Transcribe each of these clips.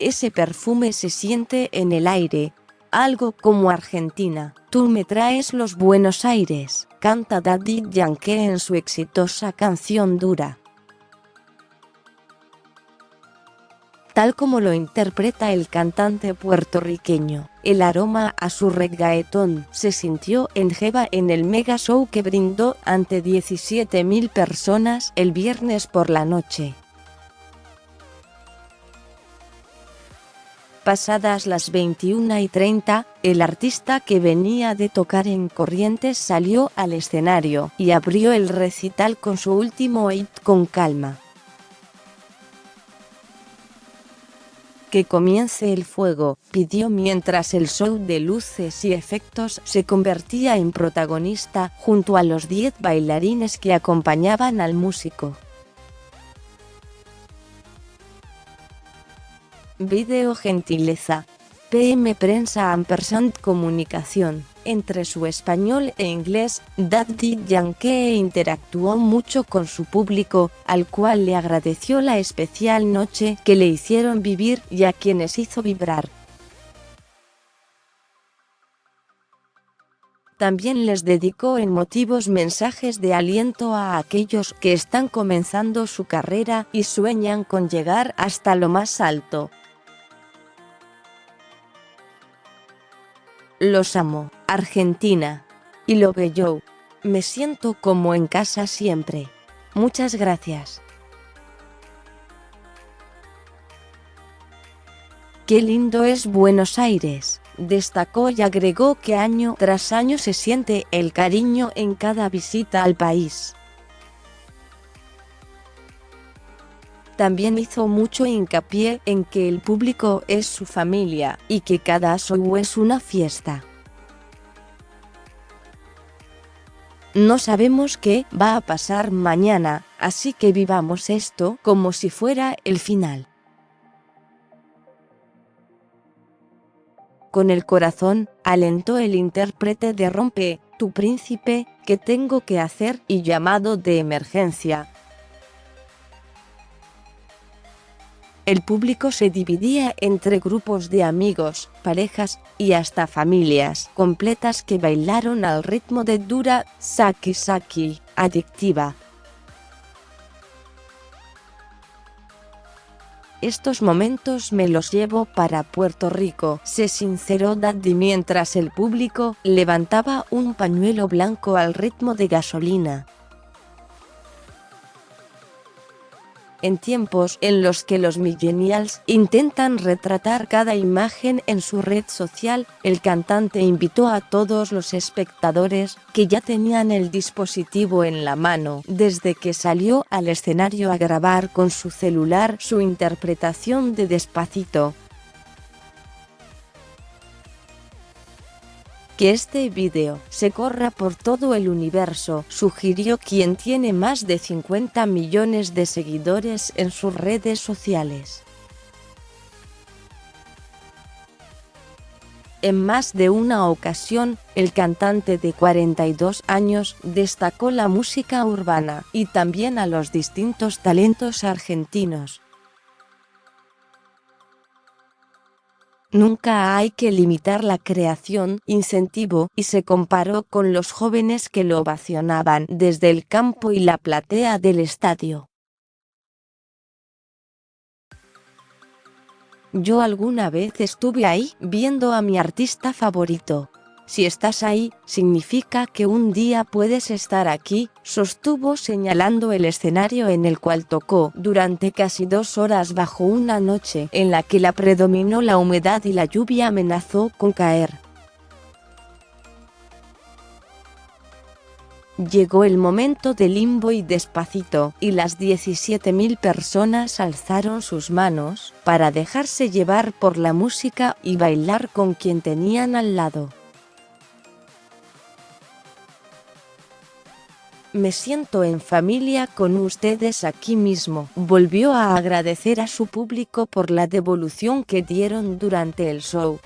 ese perfume se siente en el aire. Algo como Argentina. Tú me traes los buenos aires, canta Daddy Yankee en su exitosa canción Dura. Tal como lo interpreta el cantante puertorriqueño, el aroma a su reggaetón se sintió en Jeva en el mega show que brindó ante 17.000 personas el viernes por la noche. Pasadas las 21:30, el artista que venía de tocar en Corrientes salió al escenario y abrió el recital con su último hit Con Calma. Que comience el fuego, pidió mientras el show de luces y efectos se convertía en protagonista junto a los 10 bailarines que acompañaban al músico. Video gentileza. PM Prensa & Comunicación. Entre su español e inglés, Daddy Yankee interactuó mucho con su público, al cual le agradeció la especial noche que le hicieron vivir y a quienes hizo vibrar. También les dedicó emotivos mensajes de aliento a aquellos que están comenzando su carrera y sueñan con llegar hasta lo más alto. Los amo, Argentina. Y lo bello. Me siento como en casa siempre. Muchas gracias. Qué lindo es Buenos Aires, destacó y agregó que año tras año se siente el cariño en cada visita al país. También hizo mucho hincapié en que el público es su familia y que cada show es una fiesta. No sabemos qué va a pasar mañana, así que vivamos esto como si fuera el final. Con el corazón, alentó el intérprete de Rompe, tu príncipe, que tengo que hacer y llamado de emergencia. El público se dividía entre grupos de amigos, parejas y hasta familias completas que bailaron al ritmo de Dura, Saki Saki, adictiva. Estos momentos me los llevo para Puerto Rico, se sinceró Daddy mientras el público levantaba un pañuelo blanco al ritmo de Gasolina. En tiempos en los que los millennials intentan retratar cada imagen en su red social, el cantante invitó a todos los espectadores, que ya tenían el dispositivo en la mano desde que salió al escenario, a grabar con su celular su interpretación de Despacito. Que este vídeo se corra por todo el universo, sugirió quien tiene más de 50 millones de seguidores en sus redes sociales. En más de una ocasión, el cantante de 42 años destacó la música urbana y también a los distintos talentos argentinos. Nunca hay que limitar la creación, incentivó y se comparó con los jóvenes que lo ovacionaban desde el campo y la platea del estadio. Yo alguna vez estuve ahí, viendo a mi artista favorito. Si estás ahí, significa que un día puedes estar aquí, sostuvo señalando el escenario en el cual tocó durante casi 2 horas bajo una noche en la que predominó la humedad y la lluvia amenazó con caer. Llegó el momento de Limbo y Despacito, y las 17.000 personas alzaron sus manos para dejarse llevar por la música y bailar con quien tenían al lado. Me siento en familia con ustedes aquí mismo, volvió a agradecer a su público por la devolución que dieron durante el show.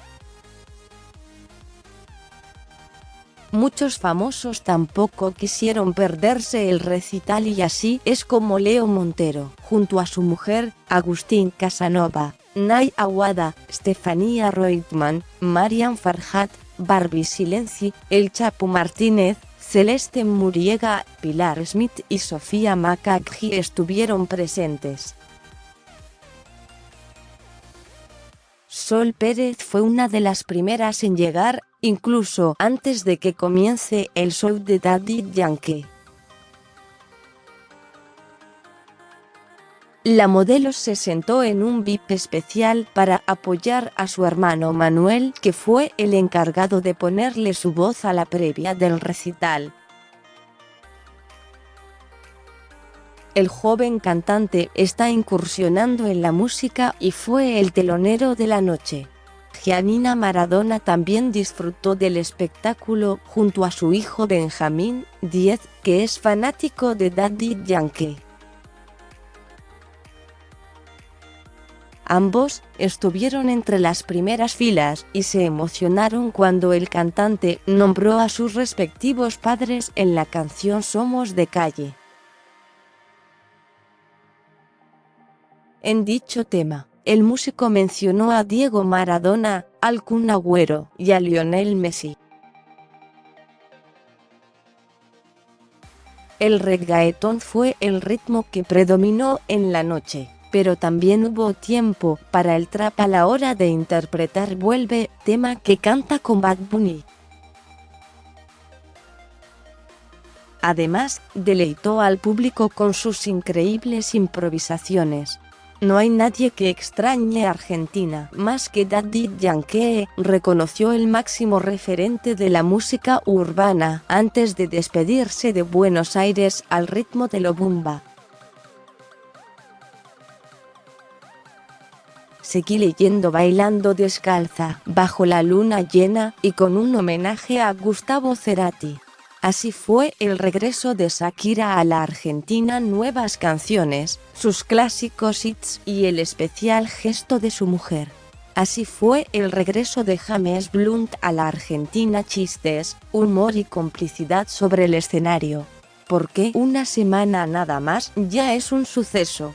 Muchos famosos tampoco quisieron perderse el recital y así es como Leo Montero, junto a su mujer, Agustín Casanova, Nay Aguada, Stefania Reutemann, Marian Farhat, Barbie Silenci, El Chapu Martínez, Celeste Muriega, Pilar Smith y Sofía Macaggi estuvieron presentes. Sol Pérez fue una de las primeras en llegar, incluso antes de que comience el show de Daddy Yankee. La modelo se sentó en un VIP especial para apoyar a su hermano Manuel, que fue el encargado de ponerle su voz a la previa del recital. El joven cantante está incursionando en la música y fue el telonero de la noche. Giannina Maradona también disfrutó del espectáculo junto a su hijo Benjamín, 10, que es fanático de Daddy Yankee. Ambos estuvieron entre las primeras filas y se emocionaron cuando el cantante nombró a sus respectivos padres en la canción Somos de Calle. En dicho tema, el músico mencionó a Diego Maradona, al Kun Agüero y a Lionel Messi. El reggaetón fue el ritmo que predominó en la noche, pero también hubo tiempo para el trap a la hora de interpretar Vuelve, tema que canta con Bad Bunny. Además, deleitó al público con sus increíbles improvisaciones. No hay nadie que extrañe a Argentina más que Daddy Yankee, reconoció el máximo referente de la música urbana antes de despedirse de Buenos Aires al ritmo de lo bumba. Seguí leyendo Bailando descalza, bajo la luna llena, y con un homenaje a Gustavo Cerati. Así fue el regreso de Shakira a la Argentina, nuevas canciones, sus clásicos hits y el especial gesto de su mujer. Así fue el regreso de James Blunt a la Argentina, chistes, humor y complicidad sobre el escenario. Porque una semana nada más ya es un suceso.